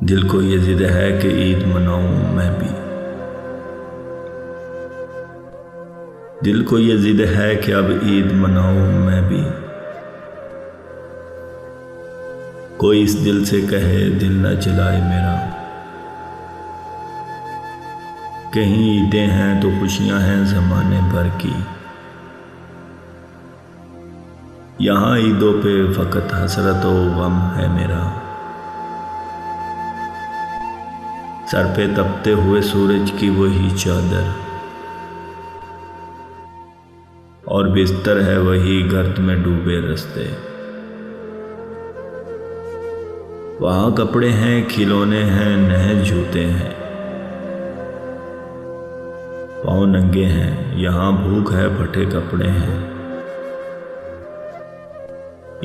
दिल को ये जिद है कि ईद मनाऊं मैं भी। दिल को ये जिद है कि अब ईद मनाऊं मैं भी। कोई इस दिल से कहे दिल न जलाए मेरा। कहीं ईदें हैं तो खुशियां हैं ज़माने भर की। यहाँ ईदों पे फ़कत हसरत व गम है मेरा। सर पे तपते हुए सूरज की वही चादर और बिस्तर है वही गर्द में डूबे रास्ते। वहाँ कपड़े हैं, खिलौने हैं, नए जूते हैं। पाँव नंगे हैं, यहाँ भूख है, फटे कपड़े हैं।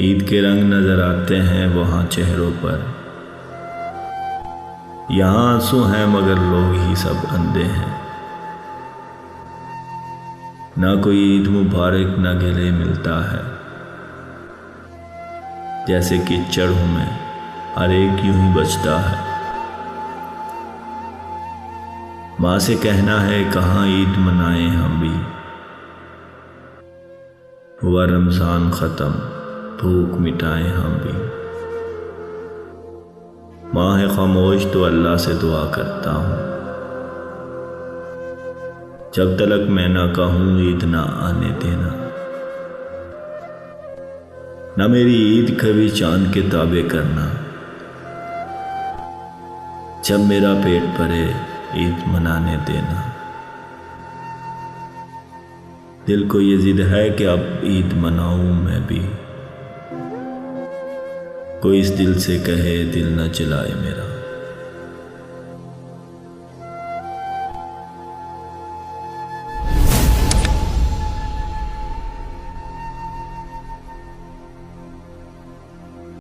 ईद के रंग नजर आते हैं वहाँ चेहरों पर। यहाँ आंसू हैं मगर लोग ही सब अंधे हैं। ना कोई ईद मुबारक ना गले मिलता है। जैसे कीचड़ हूँ मैं, हर एक यूं ही बचता है। माँ से कहना है कहाँ ईद मनाएं हम भी। हुआ रमज़ान ख़त्म, भूख मिटाएं हम भी। माँ है खामोश तो अल्लाह से दुआ करता हूँ। जब तलक मैं ना कहूँ ईद ना आने देना। ना मेरी ईद कभी चांद के ताबे करना। जब मेरा पेट भरे ईद मनाने देना। दिल को ये जिद है कि अब ईद मनाऊं मैं भी। कोई इस दिल से कहे दिल न जलाए मेरा।